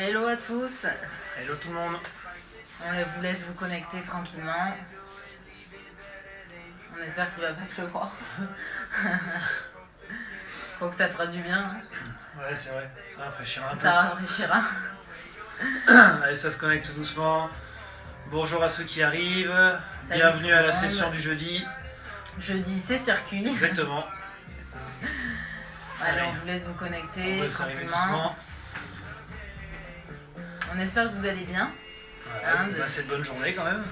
Hello à tous. Hello tout le monde. On vous laisse vous connecter tranquillement. On espère qu'il va pas pleuvoir. Faut que ça fera du bien. Ouais, c'est vrai, ça rafraîchira un peu. Ça rafraîchira. Allez, ça se connecte tout doucement. Bonjour à ceux qui arrivent. Salut Bienvenue tout à le la monde. session du jeudi. Jeudi, c'est circuit. Exactement. Allez, Allez. on vous laisse vous On connecter va s'arriver tranquillement. doucement. On espère que vous allez bien. Voilà, Hein, c'est une bonne journée quand même,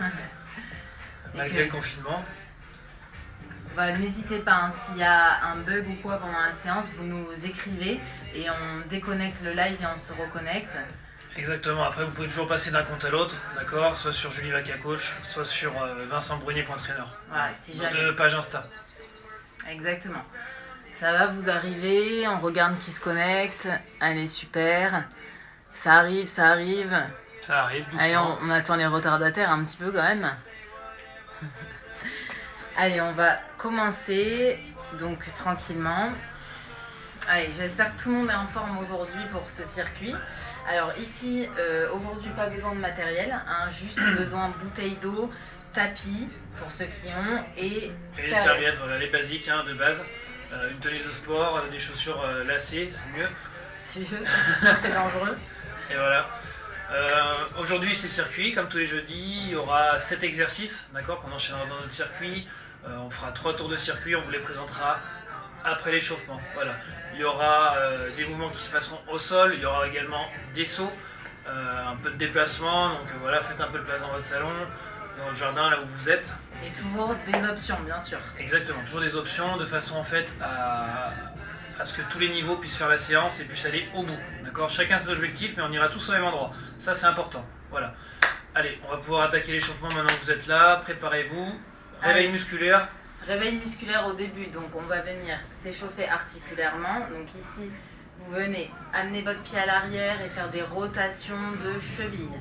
Et malgré le que- confinement. N'hésitez pas, hein, s'il y a un bug ou quoi pendant la séance, vous nous écrivez et on déconnecte le live et on se reconnecte. Exactement, après vous pouvez toujours passer d'un compte à l'autre, d'accord? Soit sur Julie Vaca Coach, soit sur vincentbrunier.trainer. Voilà, si Nos jamais. deux pages Insta. Exactement. Ça va, vous arriver, on regarde qui se connecte. Allez, super. Ça arrive, ça arrive. Ça arrive doucement. Allez, on attend les retardataires un petit peu quand même. Allez, on va commencer, donc tranquillement. Allez, j'espère que tout le monde est en forme aujourd'hui pour ce circuit. Alors ici, aujourd'hui, pas besoin de matériel, hein, juste besoin de bouteilles d'eau, tapis, pour ceux qui ont, et Et les serviettes, voilà, les basiques hein, de base. Une tenue de sport, des chaussures lacées, c'est mieux. Sinon, c'est dangereux. Et voilà. Aujourd'hui c'est circuit, comme tous les jeudis, il y aura 7 exercices, d'accord, qu'on enchaînera dans notre circuit. On fera 3 tours de circuit, on vous les présentera après l'échauffement. Voilà. Il y aura des mouvements qui se passeront au sol, il y aura également des sauts, un peu de déplacement, donc voilà, faites un peu de place dans votre salon, dans le jardin là où vous êtes. Et toujours des options, bien sûr. Exactement, toujours des options de façon en fait à ce que tous les niveaux puissent faire la séance et puissent aller au bout. D'accord? Chacun ses objectifs, mais on ira tous au même endroit. Ça, c'est important. Voilà. Allez, on va pouvoir attaquer l'échauffement maintenant que vous êtes là. Préparez-vous. Réveil Allez. musculaire. Réveil musculaire au début, donc on va venir s'échauffer articulairement. Donc ici, vous venez amener votre pied à l'arrière et faire des rotations de cheville.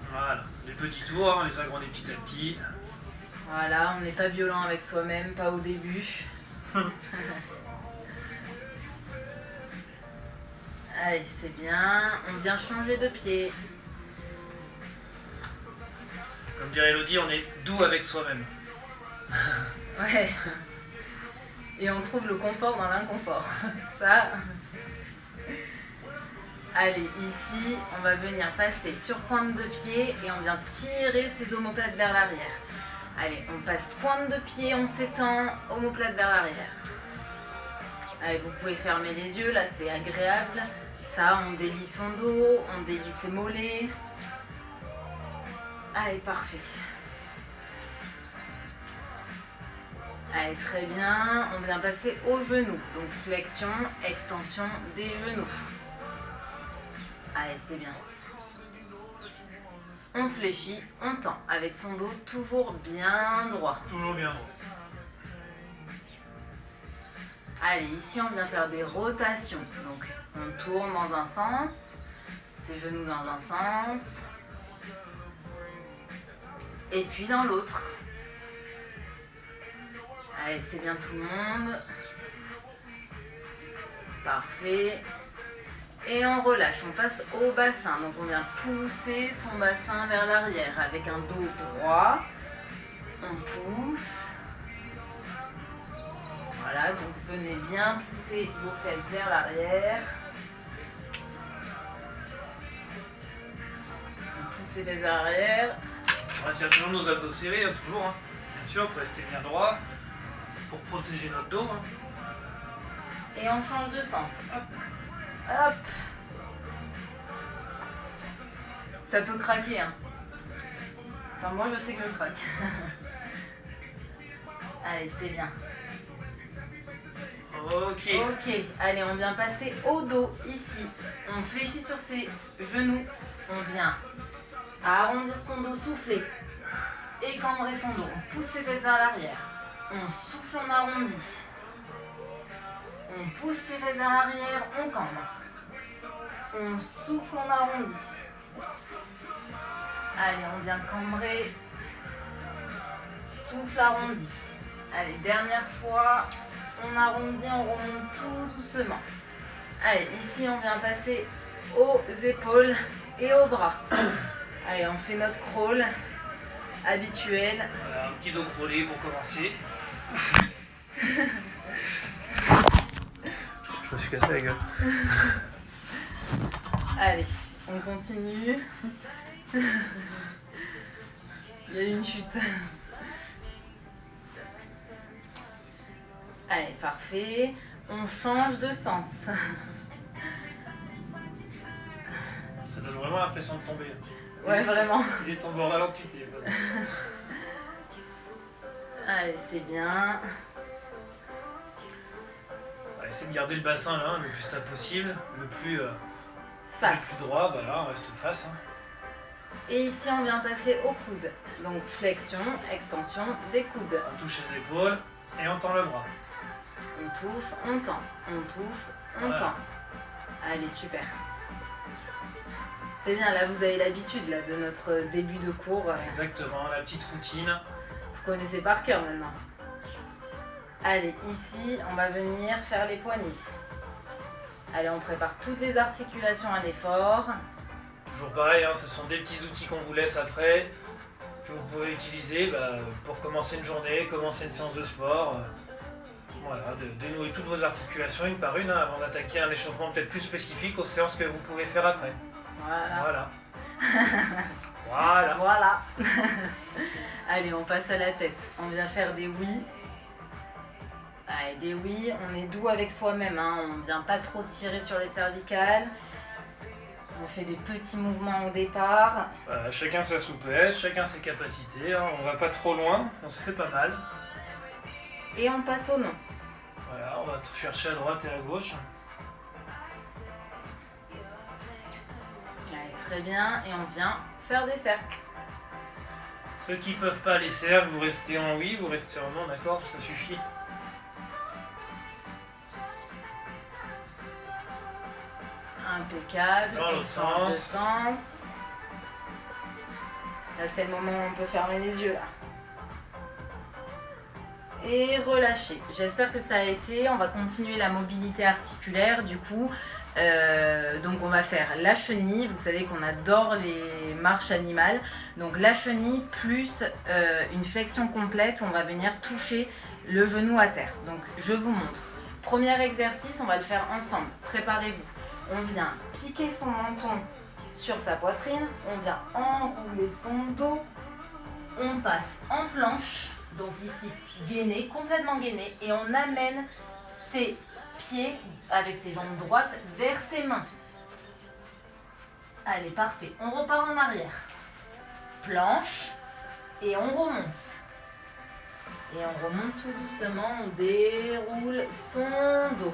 Voilà. Les petits tours, on les agrandit petit à petit. Voilà, on n'est pas violent avec soi-même, pas au début. Allez, c'est bien. On vient changer de pied. Comme dirait Elodie, on est doux avec soi-même. Ouais. Et on trouve le confort dans l'inconfort. Ça. Allez, ici, on va venir passer sur pointe de pied et on vient tirer ses omoplates vers l'arrière. Allez, on passe pointe de pied, on s'étend, omoplate vers l'arrière. Allez, vous pouvez fermer les yeux, là c'est agréable. Ça, on délie son dos, on délie ses mollets. Allez, parfait. Allez, très bien. On vient passer aux genoux. Donc flexion, extension des genoux. Allez, c'est bien. On fléchit, on tend avec son dos toujours bien droit. Toujours bien droit. Allez, ici on vient faire des rotations. Donc on tourne dans un sens, ses genoux dans un sens, et puis dans l'autre. Allez, c'est bien tout le monde. Parfait. Et on relâche, on passe au bassin. Donc on vient pousser son bassin vers l'arrière avec un dos droit. On pousse. Voilà, donc venez bien pousser vos fesses vers l'arrière. On pousse les fesses vers l'arrière. On retient toujours nos abdos serrés, hein, toujours. Hein. Bien sûr, pour rester bien droit, pour protéger notre dos. Hein. Et on change de sens. Hop. Ça peut craquer, hein. Enfin, moi, je sais que je craque. Allez, c'est bien. Ok. Ok, allez, on vient passer au dos, ici. On fléchit sur ses genoux. On vient arrondir son dos, souffler. Écambrer son dos. On pousse ses fesses vers l'arrière. On souffle, on arrondit. On pousse ses fesses vers l'arrière, on cambre. On souffle, on arrondit. Allez, on vient cambrer. Souffle arrondi. Allez, dernière fois. On arrondit, on remonte tout doucement. Allez, ici on vient passer aux épaules et aux bras. Allez, on fait notre crawl habituel. Voilà, un petit dos crawlé pour commencer. Je me suis cassé la gueule. Allez, on continue. Il y a eu une chute. Allez, parfait. On change de sens. Ça donne vraiment l'impression de tomber. Ouais, vraiment. Il est tombé en ralenti. Allez, c'est bien. On va essayer de garder le bassin là, le plus stable possible, le plus Face. droit, voilà, on reste face. Hein. Et ici, on vient passer au coude. Donc, flexion, extension des coudes. On touche les épaules et on tend le bras. On touche, on tend. On touche, on Voilà. tend. Allez, super. C'est bien, là, vous avez l'habitude là, de notre début de cours. Exactement, la petite routine. Vous connaissez par cœur maintenant. Allez, ici, on va venir faire les poignets. Allez, on prépare toutes les articulations à l'effort. Toujours pareil, hein, ce sont des petits outils qu'on vous laisse après, que vous pouvez utiliser pour commencer une journée, commencer une séance de sport. Voilà, de dénouer toutes vos articulations une par une, hein, avant d'attaquer un échauffement peut-être plus spécifique aux séances que vous pouvez faire après. Voilà. Voilà. Voilà. Allez, on passe à la tête. On vient faire des oui. Allez, des oui. On est doux avec soi-même. Hein. On ne vient pas trop tirer sur les cervicales. On fait des petits mouvements au départ. Voilà, chacun sa souplesse, chacun ses capacités. Hein, on va pas trop loin, on se fait pas mal. Et on passe au nom. Voilà, on va chercher à droite et à gauche. Allez, très bien. Et on vient faire des cercles. Ceux qui peuvent pas les cercles, vous restez en oui, vous restez en non, d'accord, ça suffit. Impeccable. Dans l'autre On change de sens. sens. Là, c'est le moment où on peut fermer les yeux. Là. Et relâcher. J'espère que ça a été. On va continuer la mobilité articulaire du coup. Donc on va faire la chenille. Vous savez qu'on adore les marches animales. Donc la chenille plus une flexion complète. On va venir toucher le genou à terre. Donc je vous montre. Premier exercice, on va le faire ensemble. Préparez-vous. On vient piquer son menton sur sa poitrine. On vient enrouler son dos. On passe en planche. Donc ici, gainé, complètement gainé. Et on amène ses pieds avec ses jambes droites vers ses mains. Allez, parfait. On repart en arrière. Planche. Et on remonte. Et on remonte tout doucement. On déroule son dos.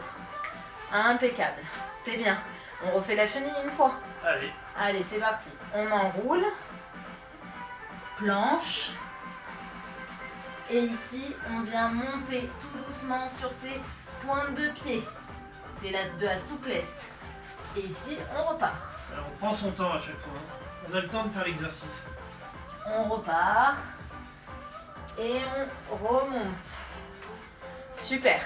Impeccable. C'est bien. On refait la chenille une fois. Allez. Allez, c'est parti. On enroule. Planche. Et ici, on vient monter tout doucement sur ses pointes de pied. C'est de la souplesse. Et ici, on repart. Alors on prend son temps à chaque fois. Hein. On a le temps de faire l'exercice. On repart. Et on remonte. Super.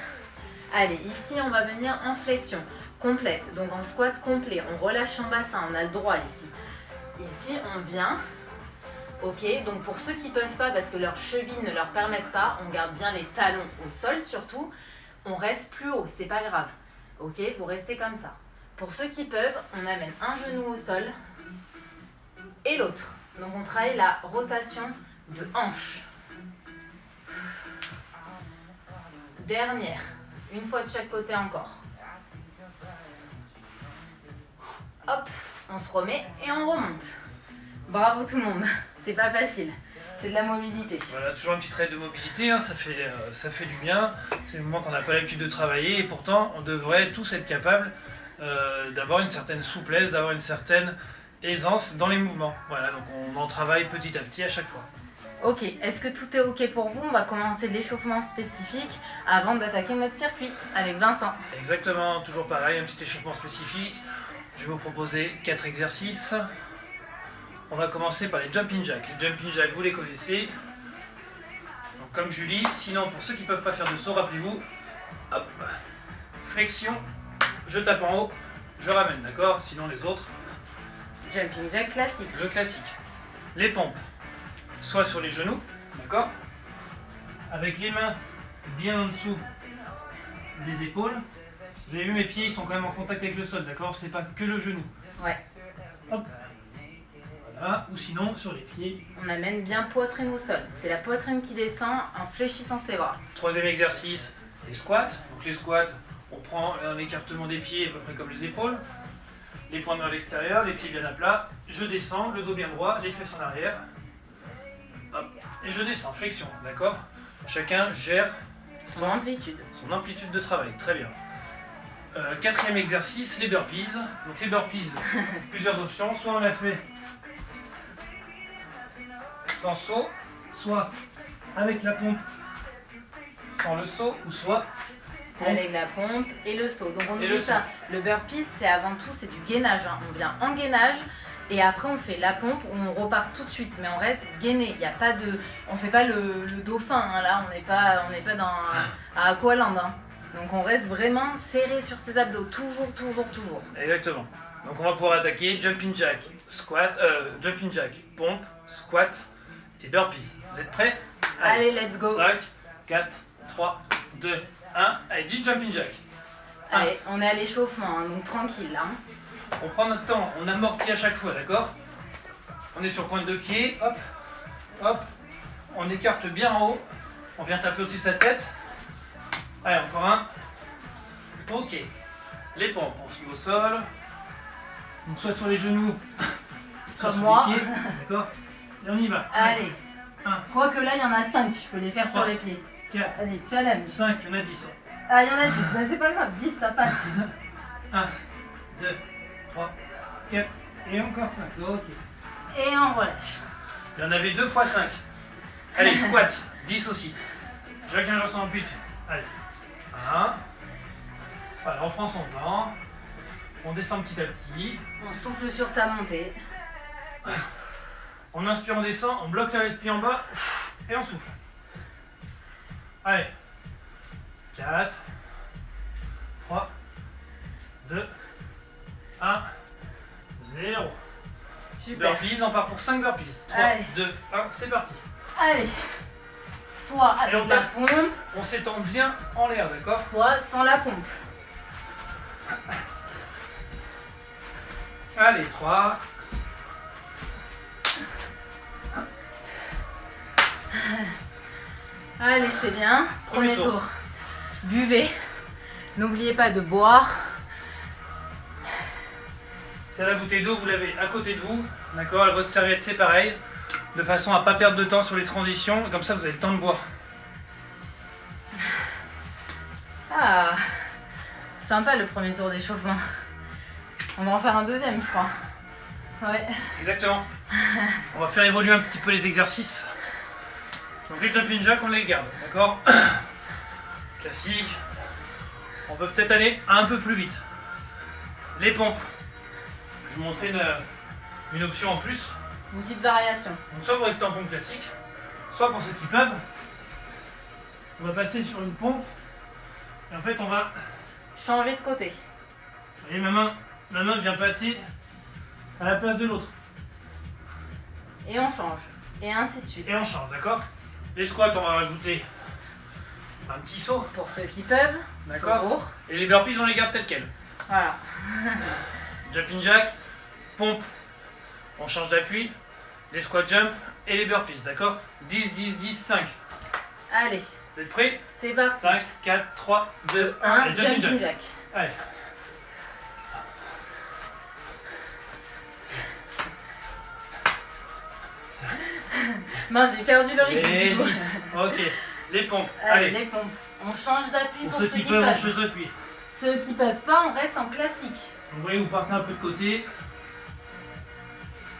Allez, ici, on va venir en flexion complète. Donc en squat complet. On relâche son bassin. On a le droit ici. Ici, on vient. Ok, donc pour ceux qui ne peuvent pas, parce que leurs chevilles ne leur permettent pas, on garde bien les talons au sol surtout, on reste plus haut, c'est pas grave. Ok, vous restez comme ça. Pour ceux qui peuvent, on amène un genou au sol et l'autre. Donc on travaille la rotation de hanche. Dernière, une fois de chaque côté encore. Hop, on se remet et on remonte. Bravo tout le monde, c'est pas facile, c'est de la mobilité. Voilà, toujours une petite règle de mobilité, hein, ça fait du bien. C'est le moment qu'on n'a pas l'habitude de travailler et pourtant on devrait tous être capables d'avoir une certaine souplesse, d'avoir une certaine aisance dans les mouvements. Voilà, donc on en travaille petit à petit à chaque fois. Ok, est-ce que tout est ok pour vous? On va commencer l'échauffement spécifique avant d'attaquer notre circuit avec Vincent. Exactement, toujours pareil, un petit échauffement spécifique. Je vais vous proposer 4 exercices. On va commencer par les jumping jacks. Les jumping jacks, vous les connaissez. Donc, comme Julie, sinon pour ceux qui ne peuvent pas faire de saut, rappelez-vous, hop, flexion, je tape en haut, je ramène, d'accord? Sinon les autres, Jumping jack classique. le classique. Les pompes, soit sur les genoux, d'accord? Avec les mains bien en dessous des épaules. Vous avez vu, mes pieds ils sont quand même en contact avec le sol, d'accord? C'est pas que le genou. Ouais. Hop. Voilà. Ou sinon sur les pieds. On amène bien poitrine au sol. C'est la poitrine qui descend en fléchissant ses bras. Troisième exercice, les squats. Donc les squats, on prend un écartement des pieds à peu près comme les épaules. Les poings vers l'extérieur, les pieds bien à plat. Je descends, le dos bien droit, les fesses en arrière. Hop. Et je descends, flexion, d'accord? Chacun gère Son amplitude. son amplitude de travail, très bien. Quatrième exercice, les burpees. Donc les burpees, plusieurs options. Soit on la fait sans saut, soit avec la pompe sans le saut, ou soit Avec la pompe et le saut. Donc on Et oublie le ça. Le burpee, c'est avant tout, c'est du gainage. Hein. On vient en gainage et après on fait la pompe où on repart tout de suite. Mais on reste gainé. Il y a pas de, on fait pas le dauphin. Hein. Là, on n'est pas dans à Aqualand. Hein. Donc on reste vraiment serré sur ses abdos. Toujours, toujours, toujours. Exactement. Donc on va pouvoir attaquer jumping jack, squat, jumping jack, pompe, squat et burpees. Vous êtes prêts? Allez, let's go. 5, 4, 3, 2, 1. Allez, 10 jumping jack. Allez, on est à l'échauffement, hein, donc tranquille là. Hein. On prend notre temps, on amortit à chaque fois, d'accord? On est sur pointe de pied, hop, hop. On écarte bien en haut. On vient taper au-dessus de sa tête. Allez, encore un. Ok. Les pompes, on se met au sol. Donc soit sur les genoux, soit Comme sur moi. les pieds. D'accord? Et on y va. Allez. Un. Quoique là, il y en a 5, je peux les faire sur les pieds. 4, Allez, challenge. 5, il y en a 10. Ah, il y en a 10, mais c'est pas grave, 10 ça passe. 1, 2, 3, 4 et encore 5. Ok. Et on relâche. Il y en avait 2 x 5. Allez, squat, 10 aussi. Chacun son amplitude. Allez. 1. Voilà, on prend son temps. On descend petit à petit. On souffle sur sa montée. On inspire, on descend, on bloque la respire en bas et on souffle. Allez. 4, 3, 2, 1, 0. Super. Burpees, on part pour 5 burpees. 3, Allez. 2, 1, c'est parti. Allez. Soit Et on avec la tape. pompe, On s'étend bien en l'air, d'accord? soit sans la pompe. Allez, 3. Allez, c'est bien. Premier Premier tour. tour. Buvez. N'oubliez pas de boire. C'est la bouteille d'eau, vous l'avez à côté de vous, d'accord? Votre serviette, c'est pareil, de façon à ne pas perdre de temps sur les transitions, et comme ça vous avez le temps de boire. Ah, sympa le premier tour d'échauffement. On va en faire un deuxième, je crois. Ouais. Exactement. On va faire évoluer un petit peu les exercices. Donc les jumping jack, on les garde, d'accord? Classique. On peut peut-être aller un peu plus vite. Les pompes. Je vais vous montrer une option en plus. Une petite variation. Donc soit vous restez en pompe classique, soit pour ceux qui peuvent, on va passer sur une pompe. Et en fait on va... Changer de côté. Vous voyez, ma main vient passer à la place de l'autre. Et on change. Et ainsi de suite. Et on change, d'accord? Les squats, on va rajouter un petit saut, Pour ceux qui peuvent. d'accord? Toujours. Et les burpees, on les garde telles quelles. Voilà. Jumping jack, pompe, on change d'appui, les squat jump et les burpees, d'accord? 10, 10, 10, 5. Allez, Vous êtes prêts? c'est parti. 5, 4, 3, 2, 1 Un et jumping jumping jack. jack. Allez. Non, j'ai perdu le rythme. Et du coup. 10. Ok. Les pompes. Allez, Allez. les pompes. On change d'appui Pour pour ceux qui peuvent, on change d'appui. Ceux qui peuvent pas, on reste en classique. Donc, vous voyez, vous partez un peu de côté.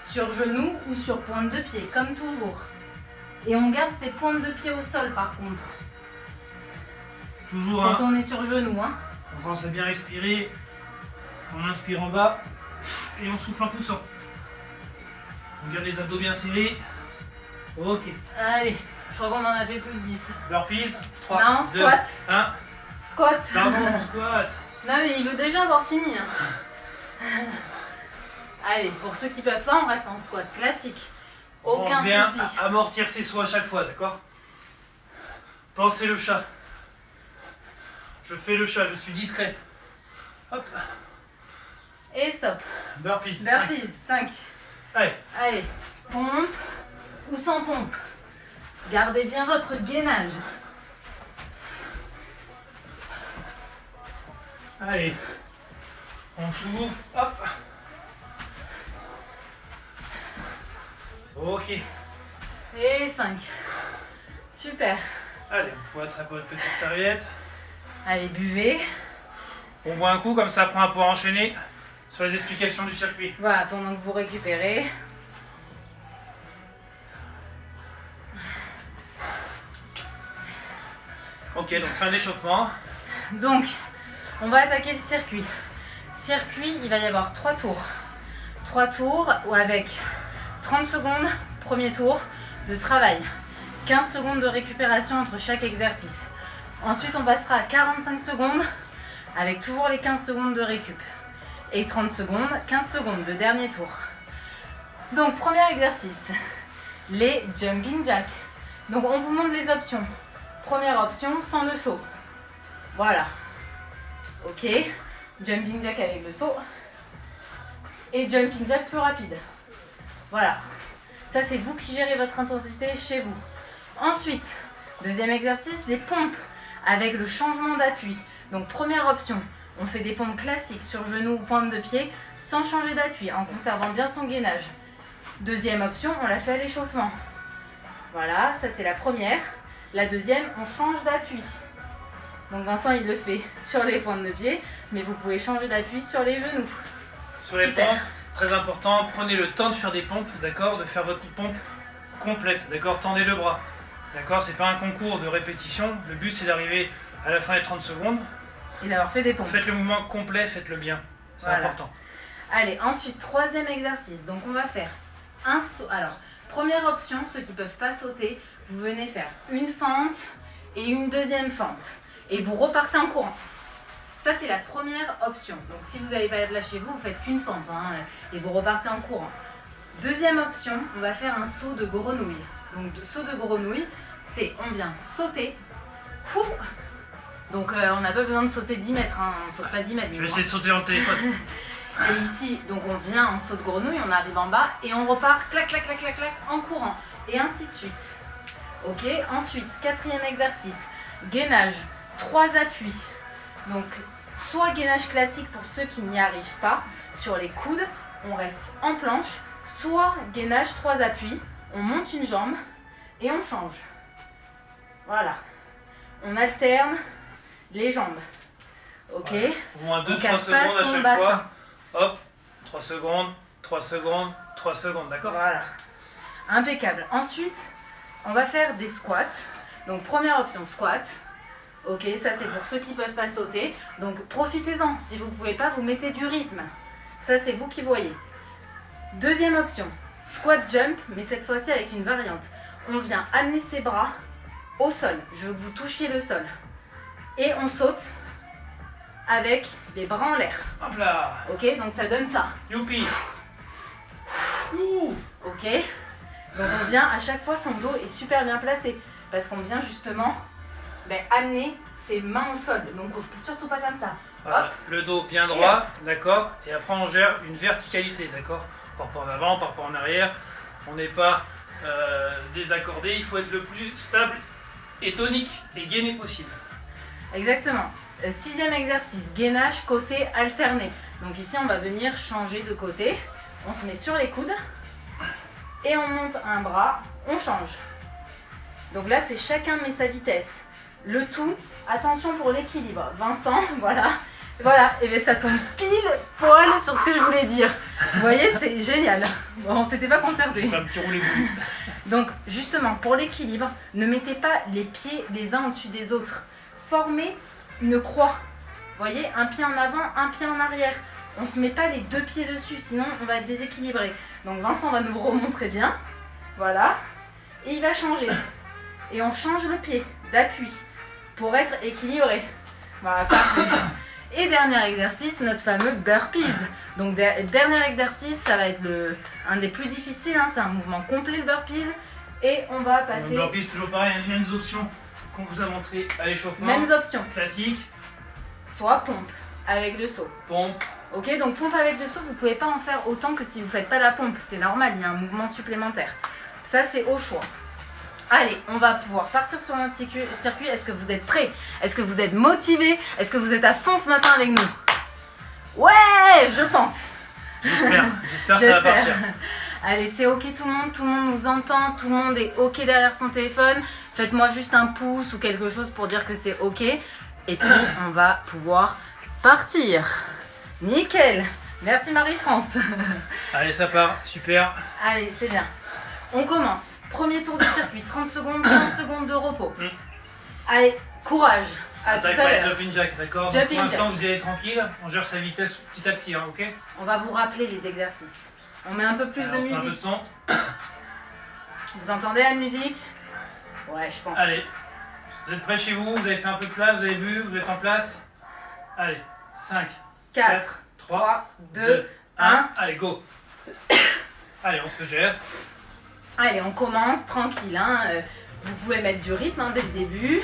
Sur genou ou sur pointe de pied, comme toujours. Et on garde ses pointes de pied au sol par contre. Toujours Quand on est sur genou, hein. On pense à bien respirer. On inspire en bas et on souffle en poussant. On garde les abdos bien serrés. Ok. Allez, je crois qu'on en a fait plus de 10. Burpees. 3, Non, 2, squat. 1. Squat. Pardon, squat. Non mais il veut déjà avoir fini. Hein. Allez, pour ceux qui peuvent pas, on reste en squat classique. Aucun Pense bien souci. à amortir ses sauts à chaque fois, d'accord? Pensez le chat. Je fais le chat, je suis discret. Hop. Et stop. Burpees. Burpees, 5. Allez. Allez, pompe ou sans pompe. Gardez bien votre gainage. Allez. On s'ouvre. Hop. Ok. Et 5. Super. Allez, vous pouvez attraper votre petite serviette. Allez, buvez. On boit un coup, comme ça après on va pouvoir enchaîner sur les explications du circuit. Voilà, pendant que vous récupérez. Ok, donc fin d'échauffement. Donc, on va attaquer le circuit. Circuit, il va y avoir 3 tours. 3 tours ou avec 30 secondes, premier tour de travail. 15 secondes de récupération entre chaque exercice. Ensuite, on passera à 45 secondes avec toujours les 15 secondes de récup. Et 30 secondes, 15 secondes, le dernier tour. Donc, premier exercice, les jumping jacks. Donc, on vous montre les options. Première option, sans le saut. Voilà. Ok. Jumping jack avec le saut. Et jumping jack plus rapide. Voilà. Ça, c'est vous qui gérez votre intensité chez vous. Ensuite, deuxième exercice, les pompes avec le changement d'appui. Donc, première option, on fait des pompes classiques sur genou ou pointe de pied sans changer d'appui, en conservant bien son gainage. Deuxième option, on la fait à l'échauffement. Voilà, ça c'est la première. La deuxième, on change d'appui. Donc Vincent, il le fait sur les pointes de pied, mais vous pouvez changer d'appui sur les genoux. Sur les Super. pompes, très important, prenez le temps de faire des pompes, d'accord? De faire votre pompe complète, d'accord? Tendez le bras, d'accord? C'est pas un concours de répétition. Le but, c'est d'arriver à la fin des 30 secondes. Et d'avoir fait des pompes. Faites le mouvement complet, faites-le bien. C'est Voilà. important. Allez, ensuite, troisième exercice. Donc on va faire un saut. Alors, première option, ceux qui ne peuvent pas sauter, vous venez faire une fente et une deuxième fente. Et vous repartez en courant. Ça, c'est la première option. Donc si vous n'avez pas de là chez vous, vous faites qu'une fente hein, et vous repartez en courant. Deuxième option, on va faire un saut de grenouille. Donc, saut de grenouille, c'est on vient sauter. Fou. Donc on n'a pas besoin de sauter 10 mètres, hein. On ne saute pas 10 mètres. Je vais essayer de sauter dans le téléphone. Et ici, donc on vient en saut de grenouille, on arrive en bas et on repart clac, clac, clac, clac, clac, en courant. Et ainsi de suite. Ok, ensuite, quatrième exercice, gainage, 3 appuis. Donc, soit gainage classique pour ceux qui n'y arrivent pas, sur les coudes, on reste en planche, soit gainage, 3 appuis, on monte une jambe et on change. Voilà. On alterne les jambes. Ok. Ouais. Au moins 2-3 casse secondes pas à son chaque bassin. fois. Hop, 3 secondes, 3 secondes, 3 secondes, d'accord? Voilà. Impeccable. Ensuite, on va faire des squats. Donc, première option, squat. Ok, ça c'est pour ceux qui ne peuvent pas sauter. Donc, profitez-en. Si vous ne pouvez pas, vous mettez du rythme. Ça, c'est vous qui voyez. Deuxième option, squat jump, mais cette fois-ci avec une variante. On vient amener ses bras au sol. Je veux que vous touchiez le sol. Et on saute avec les bras en l'air. Hop là. Ok, donc ça donne ça. Youpi. Ouh. Ok. Donc on vient, à chaque fois son dos est super bien placé. Parce qu'on vient justement amener ses mains au sol. Donc surtout pas comme ça. Voilà. Hop. Le dos bien droit, d'accord? Et après on gère une verticalité, d'accord? On part pas en avant, on part pas en arrière. On n'est pas désaccordé, il faut être le plus stable et tonique et gainé possible. Exactement. Sixième exercice, gainage côté alterné. Donc ici on va venir changer de côté. On se met sur les coudes. Et on monte un bras, on change. Donc là c'est chacun met sa vitesse. Le tout, attention pour l'équilibre. Vincent, voilà. Voilà, et bien ça tombe pile poil sur ce que je voulais dire. Vous voyez, c'est génial. Bon, on s'était pas concerté. Je fais un petit roulé boule. Donc justement, pour l'équilibre, ne mettez pas les pieds les uns au-dessus des autres. Formez une croix. Vous voyez, un pied en avant, un pied en arrière. On ne se met pas les deux pieds dessus, sinon on va être déséquilibré. Donc Vincent va nous remontrer bien. Voilà. Et il va changer. Et on change le pied d'appui pour être équilibré. Voilà, parfait. Et dernier exercice, notre fameux burpees. Donc dernier exercice, ça va être un des plus difficiles, hein, c'est un mouvement complet le burpees. Et on va passer... Le burpees, toujours pareil, les mêmes options qu'on vous a montré à l'échauffement. Mêmes options. Classique. Soit pompe avec le saut. Pompe. Ok, donc pompe avec le saut, vous ne pouvez pas en faire autant que si vous ne faites pas la pompe. C'est normal, il y a un mouvement supplémentaire. Ça, c'est au choix. Allez, on va pouvoir partir sur notre circuit. Est-ce que vous êtes prêts? Est-ce que vous êtes motivés? Est-ce que vous êtes à fond ce matin avec nous? Ouais, je pense. J'espère que ça va partir. Allez, c'est ok tout le monde nous entend, tout le monde est ok derrière son téléphone. Faites-moi juste un pouce ou quelque chose pour dire que c'est ok. Et puis, on va pouvoir partir. Nickel. Merci Marie-France. Allez, ça part, super. Allez, c'est bien. On commence. Premier tour de circuit, 30 secondes, 15 secondes de repos. Allez, courage. À tout à l'heure. Jumping jack, d'accord? Pour l'instant, vous y allez tranquille. On gère sa vitesse petit à petit, hein, ok? On va vous rappeler les exercices. On met un peu plus de musique. Un peu de son. Vous entendez la musique? Ouais, je pense. Allez, vous êtes prêts chez vous? Vous avez fait un peu de place, vous avez bu, vous êtes en place? Allez, 5, 4, 3, 2, 1. Allez, go. Allez, on se gère. Allez, on commence tranquille. Hein. Vous pouvez mettre du rythme hein, dès le début.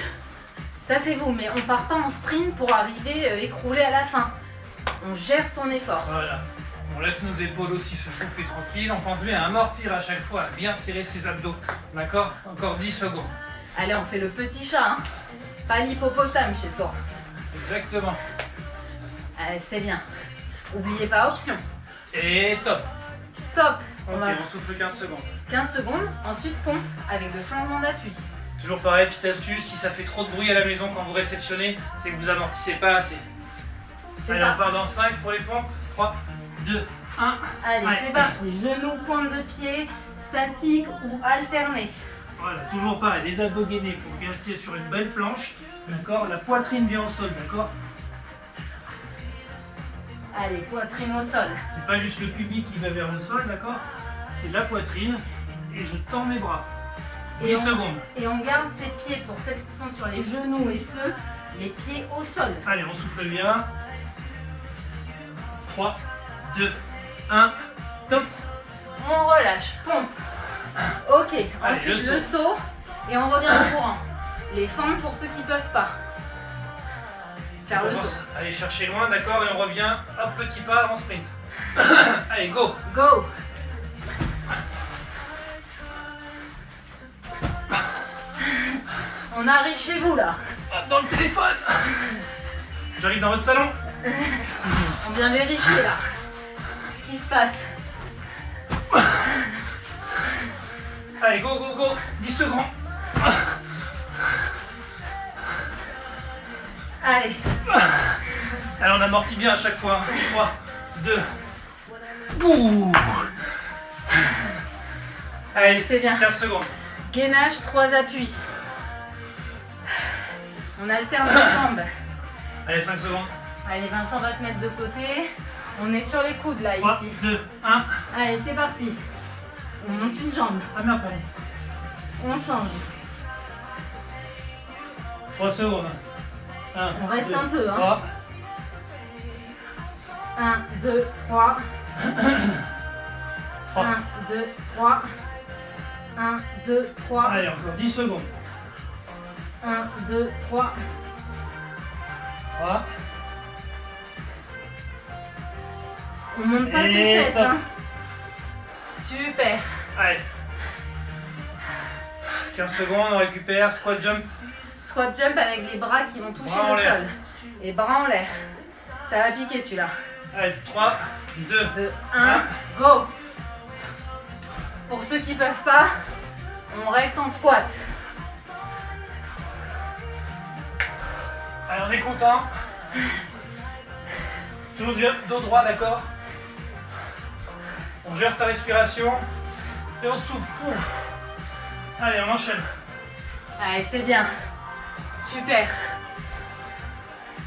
Ça, c'est vous, mais on part pas en sprint pour arriver écroulé à la fin. On gère son effort. Voilà. On laisse nos épaules aussi se chauffer tranquille. On pense bien à amortir à chaque fois, à bien serrer ses abdos. D'accord? Encore 10 secondes. Allez, on fait le petit chat. Hein. Pas l'hippopotame chez toi. Exactement. Allez, c'est bien. N'oubliez pas option. Et top. Top. On souffle 15 secondes. 15 secondes, ensuite pompe avec le changement d'appui. Toujours pareil, petite astuce, si ça fait trop de bruit à la maison quand vous réceptionnez, c'est que vous amortissez pas assez. Allez, on part dans 5 pour les pompes. 3, 2, 1. Allez, c'est parti. Genoux, pointe de pied, statique ou alterné. Voilà, toujours pareil, les abdos gainés pour rester sur une belle planche. D'accord? La poitrine vient au sol, d'accord? Allez, poitrine au sol. C'est pas juste le pubis qui va vers le sol, d'accord? C'est la poitrine et je tends mes bras. 10 secondes. Et on garde ses pieds pour celles qui sont sur les genoux et ceux, les pieds au sol. Allez, on souffle bien. 3, 2, 1, top. On relâche, pompe. Ok, allez, ensuite le saut et on revient au courant. Les fentes pour ceux qui ne peuvent pas. Faire le saut. Allez chercher loin, d'accord, et on revient, hop, petit pas en sprint. Allez, go. Go. On arrive chez vous là. Dans le téléphone. J'arrive dans votre salon. On vient vérifier là ce qui se passe. Allez, go, go, go. 10 secondes. Allez. Allez, on amortit bien à chaque fois. 3, 2. Bouh. Allez, c'est bien. 15 secondes. Gainage, 3 appuis. On alterne les jambes. Allez, 5 secondes. Allez, Vincent va se mettre de côté. On est sur les coudes là, 3, ici. 2, 1. Allez, c'est parti. On monte une jambe. Ah merde, pardon. On change. 3 secondes. 1, on reste 2, un peu. 3. Hein. 1, 2, 3. 1, 2, 3. 1, 2, 3. Allez, encore 10 secondes. 1, 2, 3. 3. On monte pas ses fesses. Hein. Super. Allez. 15 secondes, on récupère. Squat jump. Squat jump avec les bras qui vont toucher le sol. Les bras en l'air. Ça va piquer celui-là. Allez, 3, 2, 1, go. Pour ceux qui peuvent pas, on reste en squat. Allez, on est content. Toujours du dos droit, d'accord? On gère sa respiration et on souffle. Allez, on enchaîne. Allez, c'est bien. Super.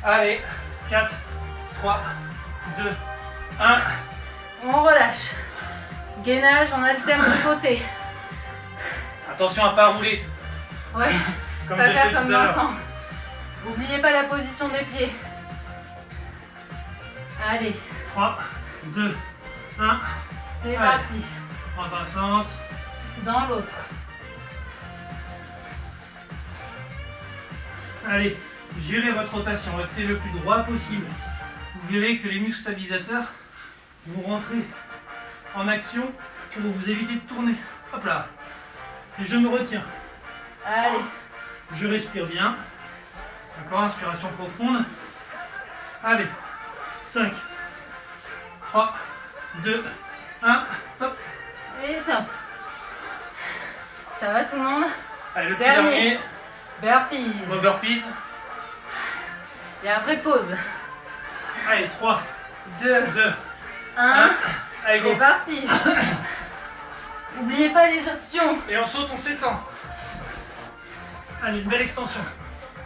Allez, 4, 3, 2, 1. On relâche. Gainage, on alterne de côté. Attention à pas rouler. Ouais, comme pas j'ai faire fait comme tout à l'heure. Vincent. N'oubliez pas la position des pieds. Allez, 3, 2, 1. c'est parti. Dans un sens. Dans l'autre. Allez, gérez votre rotation, restez le plus droit possible. Vous verrez que les muscles stabilisateurs vont rentrer en action pour vous éviter de tourner. Hop là. Et je me retiens. Allez, Je respire bien. D'accord, inspiration profonde. Allez, 5, 3, 2, 1. Hop. et top. Ça va tout le monde? Allez, le petit Dernier. dernier. Burpees. Vos burpees. Et après pause. Allez, 3, 2, 2, 1. 1. Allez, go. C'est parti. N'oubliez pas les options. Et on saute, on s'étend. Allez, une belle extension.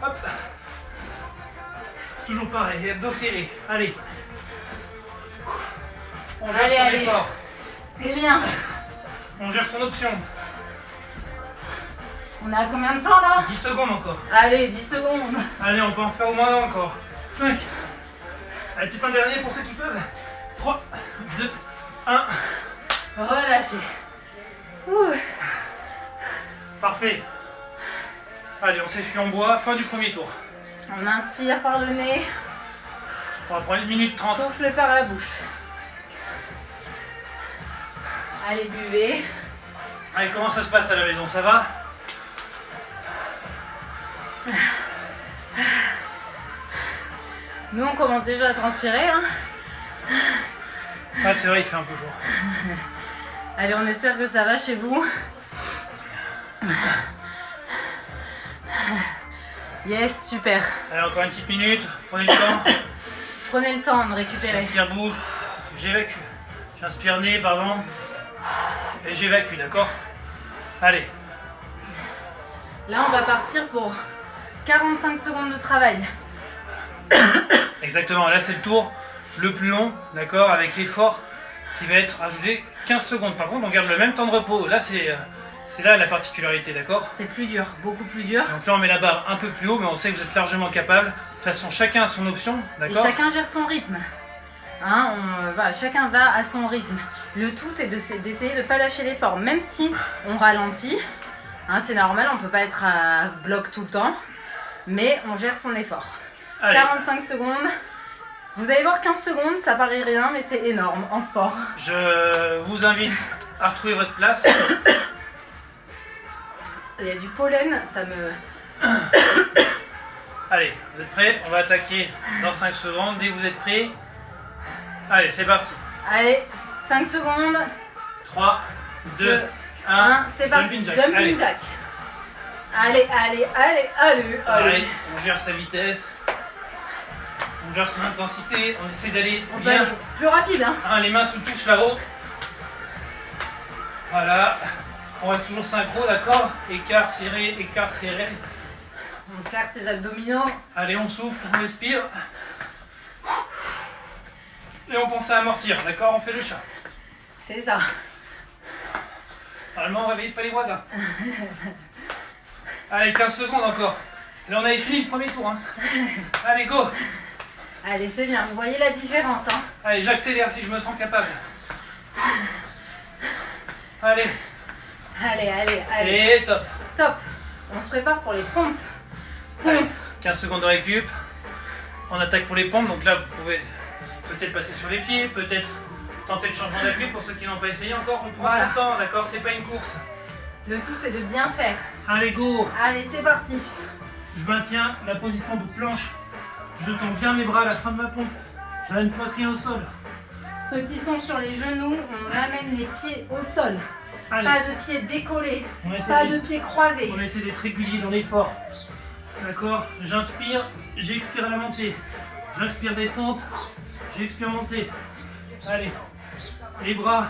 Hop. Toujours pareil, abdos serrés. Allez. On gère Allez, son allez. effort. C'est bien. On gère son option. On a combien de temps là? 10 secondes encore. Allez, 10 secondes. Allez, on peut en faire au moins un encore. 5. Allez, peut-être un dernier pour ceux qui peuvent. 3, 2, 1. Relâchez. Ouh. Parfait. Allez, on s'essuie en bois. Fin du premier tour. On inspire par le nez, On va prendre 1 minute 30. souffle par la bouche. Allez, buvez. Allez, comment ça se passe à la maison? Ça va? Nous, on commence déjà à transpirer. Hein. Ah, c'est vrai, il fait un peu jour. Allez, on espère que ça va chez vous. Yes, super. Allez, encore une petite minute. Prenez le temps. Prenez le temps de récupérer. J'inspire bouche, j'évacue. J'inspire nez, pardon. Et j'évacue, d'accord? Allez, Là, on va partir pour 45 secondes de travail. exactement. Là, c'est le tour le plus long, d'accord? Avec l'effort qui va être ajouté 15 secondes. Par contre, on garde le même temps de repos. Là, c'est là la particularité, d'accord? C'est plus dur, beaucoup plus dur. Donc là, on met la barre un peu plus haut, mais on sait que vous êtes largement capable. De toute façon, chacun a son option, Et d'accord? chacun gère son rythme. Hein, chacun va à son rythme. Le tout, c'est d'essayer de ne pas lâcher l'effort. Même si on ralentit, hein, c'est normal, on ne peut pas être à bloc tout le temps. Mais on gère son effort. Allez, 45 secondes. Vous allez voir 15 secondes, ça paraît rien, mais c'est énorme en sport. je vous invite à retrouver votre place. Il y a du pollen, ça me... Allez, vous êtes prêts? On va attaquer dans 5 secondes. Dès que vous êtes prêts, allez, c'est parti. Allez, 5 secondes. 3, 2, 2, 1. 1, c'est parti. Jumping jack. Jumping Allez. jack. Allez, allez, allez, allez, Pareil, allez. on gère sa vitesse. On gère son intensité. On essaie d'aller On peut bien. aller plus rapide, hein. Hein, les mains sous touche là-haut. Voilà. On reste toujours synchro, d'accord? Écart serré, écart serré. On serre ses abdominaux. Allez, on souffle, on respire. Et on pense à amortir, d'accord? On fait le chat. C'est ça. Normalement, réveillez pas les voisins. Allez, 15 secondes encore. Là, on avait fini le premier tour. Hein. Allez, go! Allez, c'est bien. Vous voyez la différence, hein. Allez, j'accélère si je me sens capable. Allez, Allez, allez, allez. et top. Top. On se prépare pour les pompes. Allez, Pompes. 15 secondes de récup. On attaque pour les pompes. Donc là, vous pouvez peut-être passer sur les pieds, peut-être tenter le changement d'appui pour ceux qui n'ont pas essayé encore. On prend Voilà. son temps, d'accord? C'est pas une course. Le tout, c'est de bien faire. Allez, go! Allez, c'est parti. Je maintiens la position de planche. Je tends bien mes bras à la fin de ma pompe. J'ai une poitrine au sol. Ceux qui sont sur les genoux, on amène les pieds au sol. Allez, Pas de pieds décollés. on essaie Pas de- de pieds croisés. on essaie d'être régulier dans l'effort. D'accord? J'inspire, j'expire à la montée. J'inspire descente, j'expire montée. Allez, les bras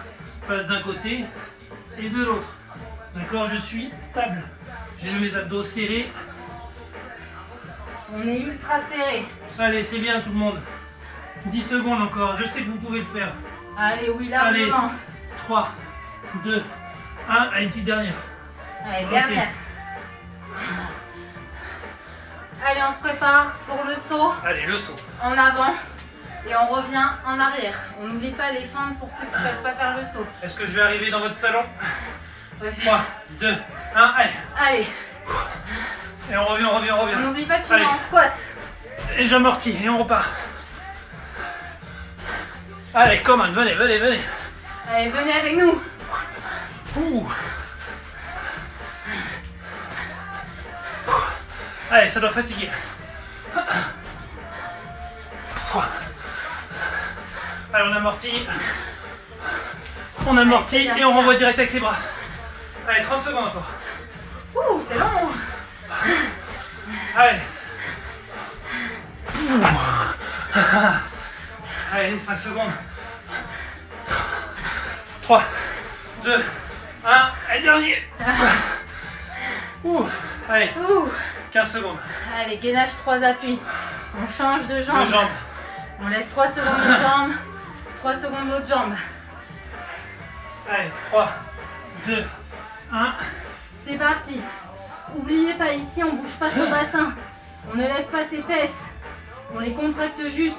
passent d'un côté et de l'autre. D'accord? Je suis stable. J'ai mes abdos serrés. On est ultra serré. Allez, c'est bien tout le monde. 10 secondes encore, je sais que vous pouvez le faire. Allez, oui, Allez, largement. 3, 2, 1, allez, une petite dernière. Allez, Ok. dernière. Allez, on se prépare pour le saut Allez, le saut. en avant. Et on revient en arrière. On n'oublie pas les feintes pour ceux qui ne peuvent pas faire le saut. Est-ce que je vais arriver dans votre salon? Ouais. 3, 2, 1, allez. Allez. Et on revient, on revient, on revient. On n'oublie pas de finir Allez. en squat. Et j'amortis et on repart. Allez, commande, venez, venez, venez. Allez, venez avec nous. Ouh. Allez, ça doit fatiguer. Allez, on amortit. On amortit Allez, et on renvoie direct avec les bras. Allez, 30 secondes encore. Ouh, c'est long. Allez. Allez, 5 secondes. 3, 2, 1. Allez, dernier. Ouh. Allez, Ouh. 15 secondes. Allez, gainage 3 appuis. On change de jambe. Deux jambes. On laisse 3 secondes une jambe, 3 secondes l'autre jambe. Allez, 3, 2, 1. C'est parti. Oubliez pas, ici on bouge pas son bassin. On ne lève pas ses fesses. On les contracte juste.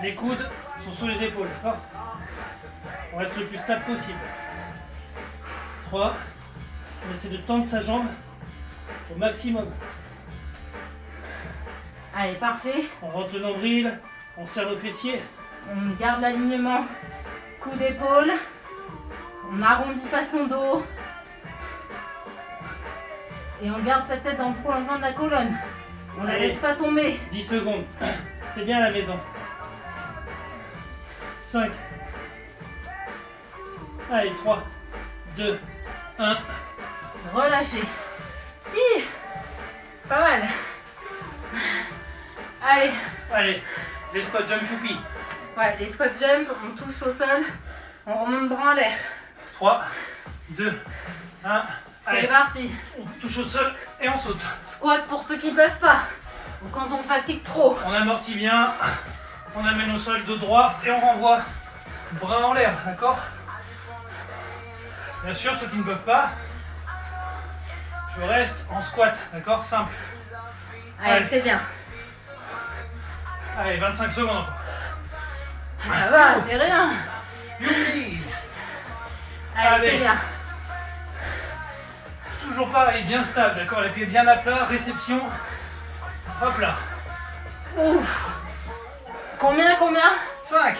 Les coudes sont sous les épaules. Fort. On reste le plus stable possible. 3. On essaie de tendre sa jambe au maximum. Allez, parfait. On rentre le nombril, on serre le fessier. On garde l'alignement. Coup d'épaule. On n'arrondit pas son dos. Et on garde sa tête dans le prolongement de la colonne. On ne la Allez. laisse pas tomber. 10 secondes. C'est bien à la maison. 5. Allez, 3, 2, 1. Relâchez. Hi, pas mal. Allez. Allez, les squats jump youpi. Ouais, les squat jump, on touche au sol. On remonte bras en l'air. 3, 2, 1. C'est Allez, parti. on touche au sol et on saute. Squat pour ceux qui ne peuvent pas. Ou quand on fatigue trop. On amortit bien. On amène au sol dos droit et on renvoie bras en l'air, d'accord? Bien sûr, ceux qui ne peuvent pas, je reste en squat, d'accord? Simple. Allez, c'est bien. Allez, 25 secondes encore. Ça va, c'est rien. Youpi! Allez, Allez. c'est bien. Toujours pareil, bien stable, d'accord? Les pieds bien à plat, réception. Hop là. Ouf. Combien 5.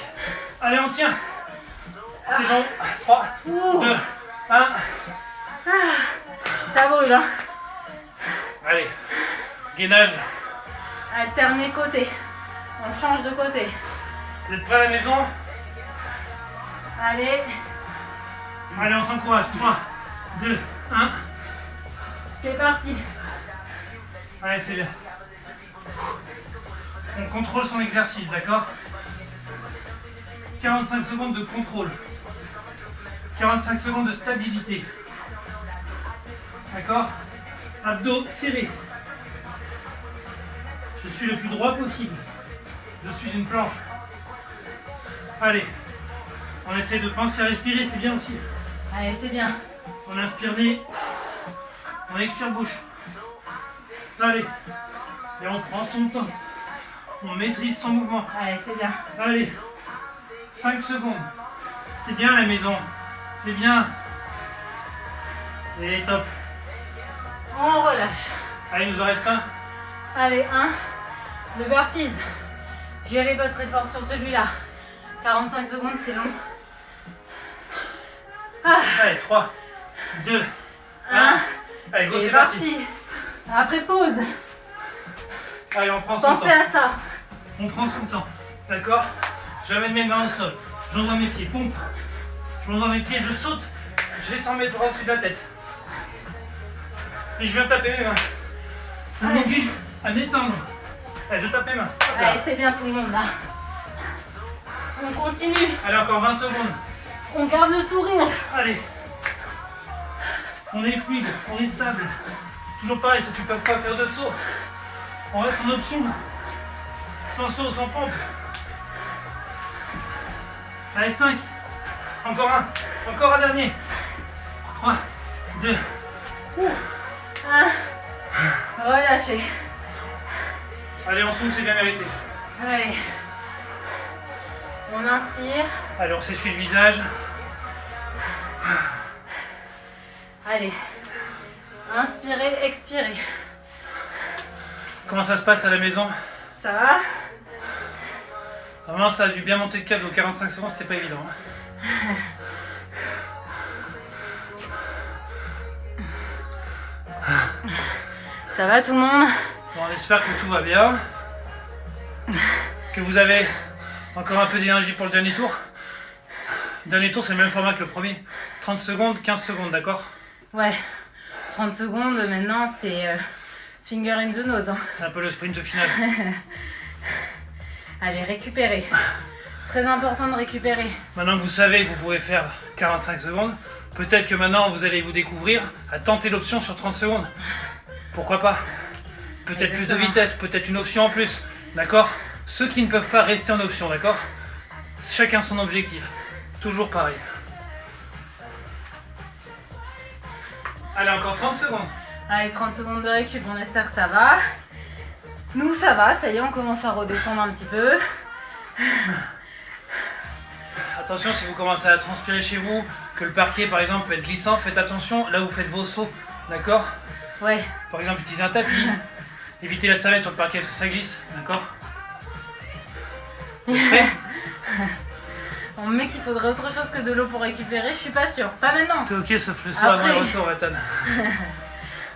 Allez, on tient. C'est bon. 3, Ouh. 2, 1. Ça brûle, hein. Allez. Gainage. Alterner côté. On change de côté. Vous êtes prêts à la maison? Allez, Allez, on s'encourage. 3, 2, 1. c'est parti. Allez, c'est bien. On contrôle son exercice, d'accord? 45 secondes de contrôle. 45 secondes de stabilité. D'accord? Abdos serrés. Je suis le plus droit possible. Je suis une planche. Allez. On essaie de penser à respirer, c'est bien aussi. Allez, c'est bien. On inspire nez. On expire bouche. Allez. Et on prend son temps. On maîtrise son mouvement. Allez, c'est bien. Allez. 5 secondes. C'est bien à la maison. C'est bien. Et top. On relâche. Allez, il nous en reste un. Allez, 1. Le burpees. Gérez votre effort sur celui-là. 45 secondes, c'est long. Allez, 3, 2, 1. 1. Allez, go, C'est c'est parti. parti. Après pause. Allez, on prend son Pensez temps. à ça. On prend son temps. D'accord? J'amène mes mains au sol. J'envoie mes pieds. Pompe. J'envoie mes pieds, je saute. J'étends mes bras au-dessus de la tête. Et je viens taper mes mains. Ça Allez. m'oblige à m'étendre. Allez, je tape mes mains. Hop là. Allez, c'est bien tout le monde là. On continue. Allez, encore 20 secondes. On garde le sourire. Allez. On est fluide, on est stable. Toujours pareil, ceux qui ne peuvent pas faire de saut. On reste en option. Sans saut, sans pompe. Allez, 5. Encore un. Encore un dernier. 3, 2. 1. Relâchez. Allez, on souffle, c'est bien mérité. Allez. On inspire. Allez, on s'essuie le visage. Allez. Inspirez, expirez. Comment ça se passe à la maison? Ça va? Vraiment, ça a dû bien monter de cap, donc 45 secondes, c'était pas évident. Ça va tout le monde? Bon, on espère que tout va bien. Que vous avez encore un peu d'énergie pour le dernier tour. Le dernier tour, c'est le même format que le premier. 30 secondes, 15 secondes, d'accord? Ouais. 30 secondes, maintenant, c'est finger in the nose. Hein. C'est un peu le sprint final. Allez, récupérez. Très important de récupérer. Maintenant que vous savez que vous pouvez faire 45 secondes, peut-être que maintenant vous allez vous découvrir à tenter l'option sur 30 secondes. Pourquoi pas? Peut-être plus de vitesse, peut-être une option en plus. D'accord? Ceux qui ne peuvent pas rester en option, d'accord? Chacun son objectif. Toujours pareil. Allez, encore 30 secondes. Allez, 30 secondes de récup, on espère que ça va. Nous, ça va, ça y est, on commence à redescendre un petit peu. Attention, si vous commencez à transpirer chez vous, que le parquet par exemple peut être glissant, faites attention, là vous faites vos sauts, d'accord? Ouais. Par exemple, utilisez un tapis, évitez la serviette sur le parquet parce que ça glisse, d'accord? On me met qu'il faudrait autre chose que de l'eau pour récupérer, je suis pas sûre. Pas maintenant. T'es ok sauf le saut avant le retour, Vatan.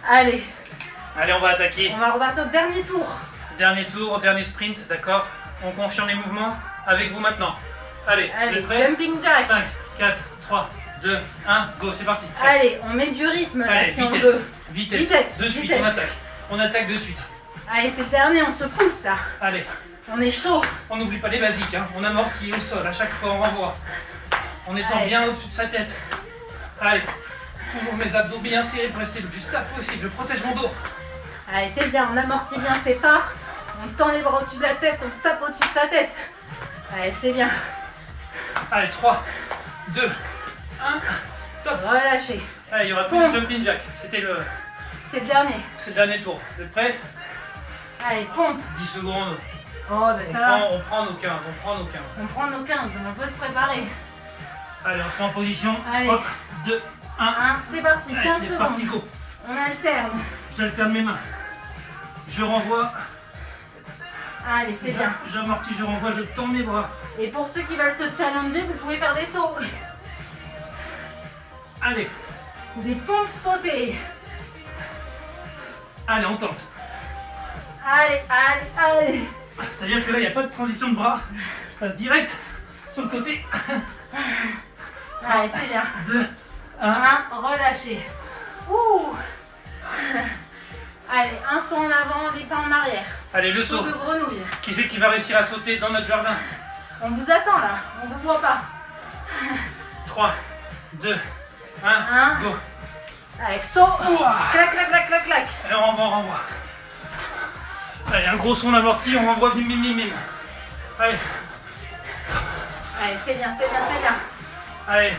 Allez. Allez, on va attaquer. On va repartir dernier tour. Dernier tour, dernier sprint, d'accord? On confirme les mouvements avec vous maintenant. Allez, vous Allez, êtes prêts? jumping jack. 5, 4, 3, 2, 1, go, c'est parti. Allez, on met du rythme là Allez, si vitesse, on veut. vitesse, de suite, vitesse. on attaque. On attaque de suite. Allez, c'est le dernier, on se pousse là. Allez, On est chaud. on n'oublie pas les basiques, hein. On amortit au sol, à chaque fois on renvoie. En étant Allez. bien au-dessus de sa tête. Allez, toujours mes abdos bien serrés pour rester le plus stable possible. Je protège mon dos. Allez, c'est bien, on amortit bien ses pas. On tend les bras au-dessus de la tête, on tape au-dessus de sa tête. Allez, c'est bien. Allez, 3, 2, 1, top. Relâchez. Allez, il y aura plus de jumping jack. C'était le C'est le dernier. tour. Vous êtes prêts? Allez, pompe. 10 secondes. Oh, bah ça va. On prend nos 15, on prend nos 15. On prend nos 15, on peut se préparer. Allez, on se met en position. Allez. 3, 2, 1. 1, c'est parti, Allez, 15 c'est secondes. parti, go. On alterne. J'alterne mes mains. Je renvoie. Allez, c'est bien. J'amortis, je renvoie, je tends mes bras. Et pour ceux qui veulent se challenger, vous pouvez faire des sauts. Allez, Des pompes sautées. allez, on tente. Allez, allez, allez. C'est-à-dire que là, il n'y a pas de transition de bras. Je passe direct sur le côté. Allez, c'est bien. 2, 1. 1, relâchez. Ouh. Allez, un saut en avant, des pas en arrière. Allez, le Saut saut. de grenouille. Qui c'est qui va réussir à sauter dans notre jardin? On vous attend là, on vous voit pas. 3, 2, 1, Un. go. Allez, saut. Ouah. Clac, clac, clac, clac, clac. Allez, on renvoie, on renvoie. Allez, un gros son amorti, on renvoie, bim, bim, bim, bim. Allez, Allez, c'est bien, c'est bien, c'est bien. allez.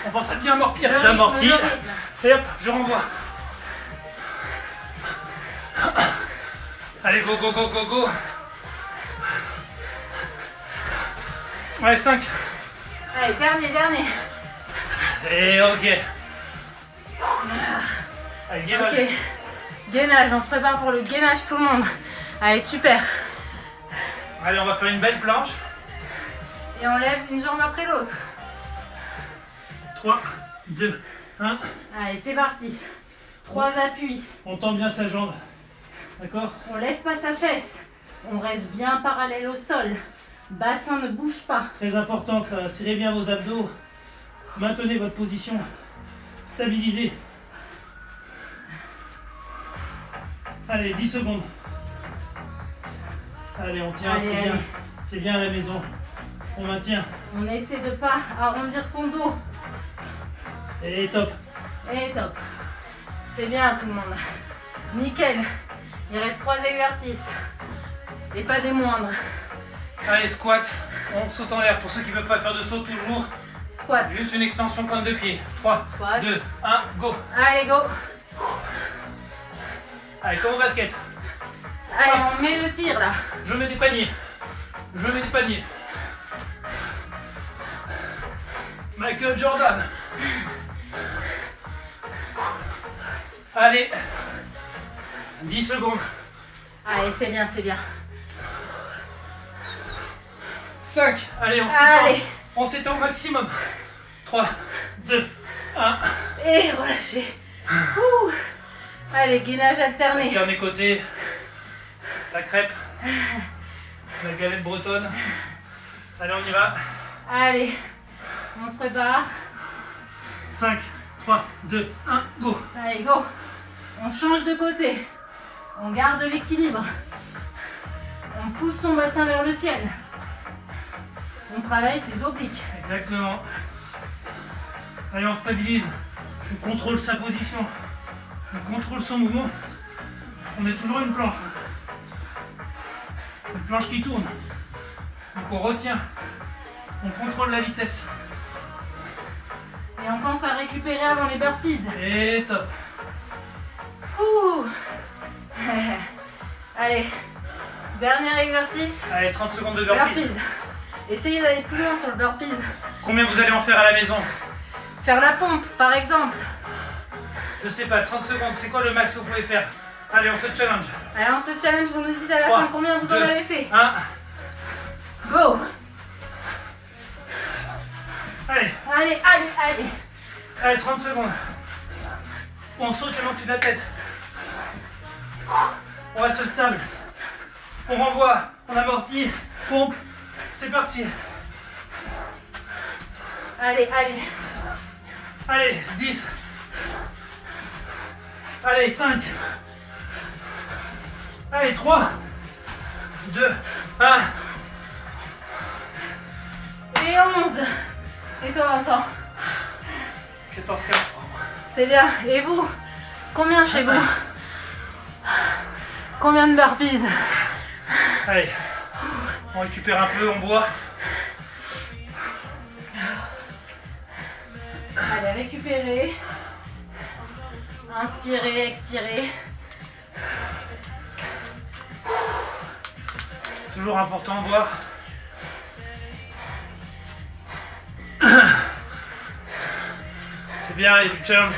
On pense à bien amortir. Le rythme, J'amortis. le rythme. Et hop, je renvoie. Allez, go, go, go, go, go. Allez, 5. Allez, dernier. Et ok. Allez, gainage. Ok. Gainage, on se prépare pour le gainage tout le monde. Allez, super. Allez, on va faire une belle planche. Et on lève une jambe après l'autre. 3, 2, 1. Allez, c'est parti. 3 appuis. On tend bien sa jambe. D'accord? On lève pas sa fesse. On reste bien parallèle au sol. Bassin ne bouge pas. Très important ça. Serrez bien vos abdos. Maintenez votre position. Stabilisez. Allez, 10 secondes. Allez, on tient, Allez, c'est allez. bien. C'est bien à la maison. On maintient. On essaie de pas arrondir son dos. Et top. Et top. C'est bien tout le monde. Nickel. Il reste 3 exercices. Et pas des moindres. Allez, squat. On saute en l'air. Pour ceux qui ne peuvent pas faire de saut, toujours. Squat. Juste une extension pointe de pied. 3, Squat. 2, 1, go. Allez, go. Allez, comme au basket. Allez, on met le tir là. Je mets des paniers. Je mets des paniers. Michael Jordan. Allez. 10 secondes. Allez, c'est bien, c'est bien. 5. Allez, on s'étend. Allez. On s'étend au maximum. 3, 2, 1. Et relâchez. Ouh. Allez, gainage alterné. Dernier côté. La crêpe. La galette bretonne. Allez, on y va. Allez, on se prépare. 5, 3, 2, 1, go. Allez, go. On change de côté. On garde l'équilibre. On pousse son bassin vers le ciel. On travaille ses obliques. Exactement. Allez, on stabilise. On contrôle sa position. On contrôle son mouvement. On est toujours une planche. Une planche qui tourne. Donc on retient. On contrôle la vitesse. Et on pense à récupérer avant les burpees. Et top. Ouh. Allez, dernier exercice. Allez, 30 secondes de burpees. Burpees. Essayez d'aller plus loin sur le burpees. Combien vous allez en faire à la maison? Faire la pompe, par exemple. Je sais pas, 30 secondes, c'est quoi le max que vous pouvez faire? Allez, on se challenge. Allez, on se challenge, vous nous dites à la 3, fin combien vous en 2, avez fait. 1. Go. Allez, Allez, allez, allez. allez, 30 secondes. On saute le dessus de la tête. On reste stable. On renvoie, on amortit, pompe. C'est parti. Allez, allez. Allez, 10. Allez, 5. Allez, 3, 2, 1. Et 11. Et toi, Vincent? 14, 15. C'est bien. Et vous? Combien chez vous? Combien de burpees? Allez, on récupère un peu, on boit. Allez, récupérez. Inspirez, expirez. Toujours important de boire. C'est bien, il y a du challenge.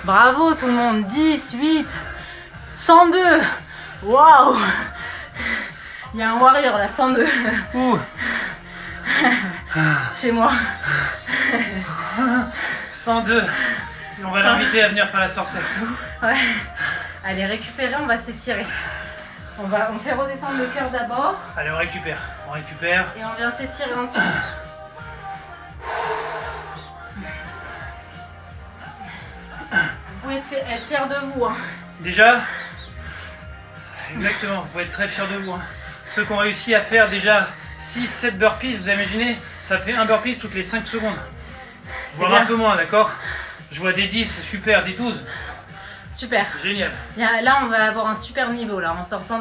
Bravo tout le monde. 10, 8, 102. Waouh. Il y a un warrior là, 102. Ouh. Chez moi. 102. Et on va l'inviter à venir faire la sorcière. Ouais. Allez, récupérez, on va s'étirer. On fait redescendre le cœur d'abord. Allez, on récupère. On récupère. Et on vient s'étirer ensuite. Vous pouvez être fiers de vous. Hein. Déjà, exactement, vous pouvez être très fiers de vous. Hein. Ceux qui ont réussi à faire déjà 6-7 burpees, vous imaginez, ça fait un burpees toutes les 5 secondes. Voire un peu moins, d'accord? Je vois des 10, c'est super, des 12. Super. Génial. Là, on va avoir un super niveau là, en sortant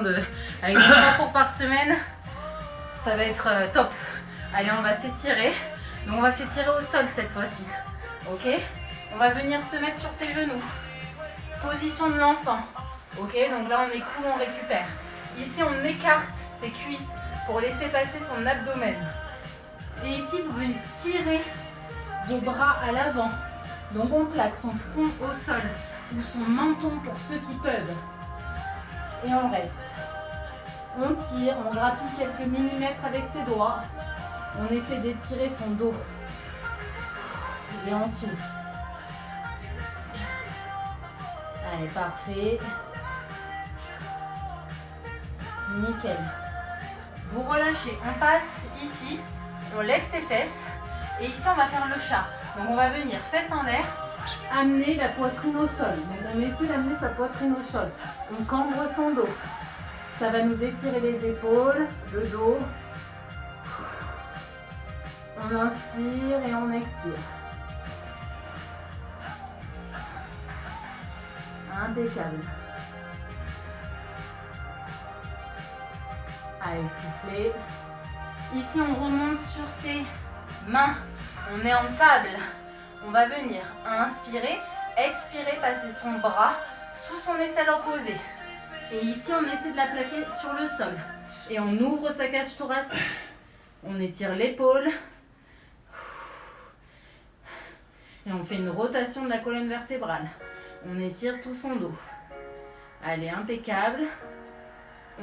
avec 3 cours par semaine. Ça va être top. Allez, on va s'étirer. Donc, on va s'étirer au sol cette fois-ci. Ok? On va venir se mettre sur ses genoux. Position de l'enfant. Ok? Donc là, on est cool, on récupère. Ici, on écarte ses cuisses pour laisser passer son abdomen. Et ici, vous venez tirer vos bras à l'avant. Donc, on plaque son front au sol ou son menton pour ceux qui peuvent. Et on reste. On tire, on grappille quelques millimètres avec ses doigts. On essaie d'étirer son dos. Et on souffle. Allez, parfait. Nickel. Vous relâchez. On passe ici. On lève ses fesses. Et ici, on va faire le chat. Donc, on va venir fesses en l'air. Amener la poitrine au sol. Donc, on essaie d'amener sa poitrine au sol. On cambre son dos. Ça va nous étirer les épaules, le dos. On inspire et on expire. Impeccable. Allez, soufflez. Ici, on remonte sur ses mains. On est en table. On va venir inspirer, expirer, passer son bras sous son aisselle opposée. Et ici, on essaie de la plaquer sur le sol. Et on ouvre sa cage thoracique. On étire l'épaule. Et on fait une rotation de la colonne vertébrale. On étire tout son dos. Allez, impeccable.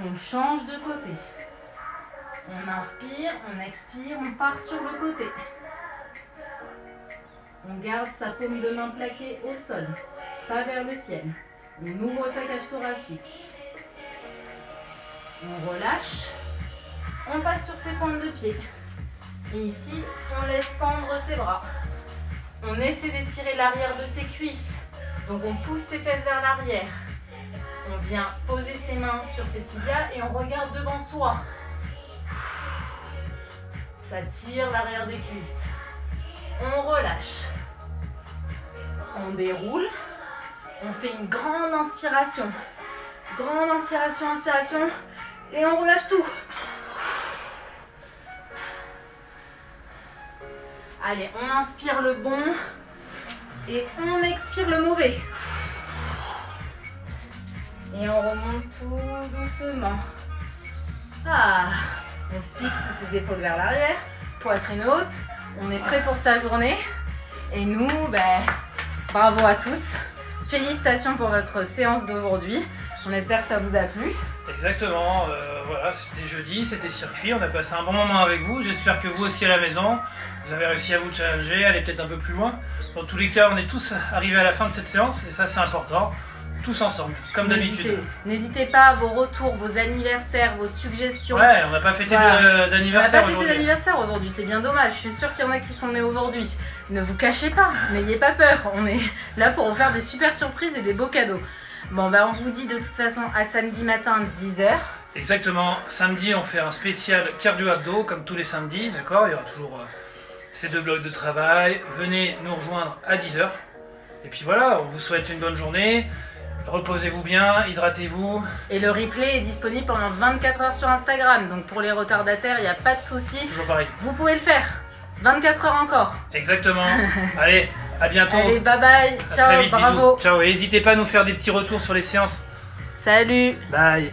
On change de côté. On inspire, on expire, on part sur le côté. On garde sa paume de main plaquée au sol, pas vers le ciel. On ouvre sa cage thoracique. On relâche. On passe sur ses pointes de pied. Et ici, on laisse pendre ses bras. On essaie d'étirer l'arrière de ses cuisses. Donc on pousse ses fesses vers l'arrière. On vient poser ses mains sur ses tibias et on regarde devant soi. Ça tire l'arrière des cuisses. On relâche. On déroule. On fait une grande inspiration. Grande inspiration, inspiration. Et on relâche tout. Allez, on inspire le bon. Et on expire le mauvais. Et on remonte tout doucement. Ah, on fixe ses épaules vers l'arrière, poitrine haute. On est prêt pour sa journée. Et nous, bravo à tous. Félicitations pour votre séance d'aujourd'hui. On espère que ça vous a plu. Exactement, voilà, c'était jeudi, c'était circuit, on a passé un bon moment avec vous. J'espère que vous aussi à la maison, vous avez réussi à vous challenger, aller peut-être un peu plus loin. Dans tous les cas, on est tous arrivés à la fin de cette séance et ça c'est important. Tous ensemble, comme d'habitude. N'hésitez pas à vos retours, vos anniversaires, vos suggestions. Ouais, on n'a pas fêté d'anniversaire aujourd'hui. On n'a pas fêté d'anniversaire aujourd'hui, c'est bien dommage. Je suis sûre qu'il y en a qui sont nés aujourd'hui. Ne vous cachez pas, n'ayez pas peur. On est là pour vous faire des super surprises et des beaux cadeaux. Bon, on vous dit de toute façon à samedi matin 10h. Exactement, samedi on fait un spécial cardio-abdos comme tous les samedis, d'accord? Il y aura toujours ces 2 blocs de travail. Venez nous rejoindre à 10h. Et puis voilà, on vous souhaite une bonne journée. Reposez-vous bien, hydratez-vous. Et le replay est disponible pendant 24 heures sur Instagram. Donc pour les retardataires, il n'y a pas de souci. Toujours pareil. Vous pouvez le faire. 24 heures encore. Exactement. Allez, à bientôt. Allez, bye bye. Ciao, très vite, bravo. bisous. Ciao, et n'hésitez pas à nous faire des petits retours sur les séances. Salut. Bye.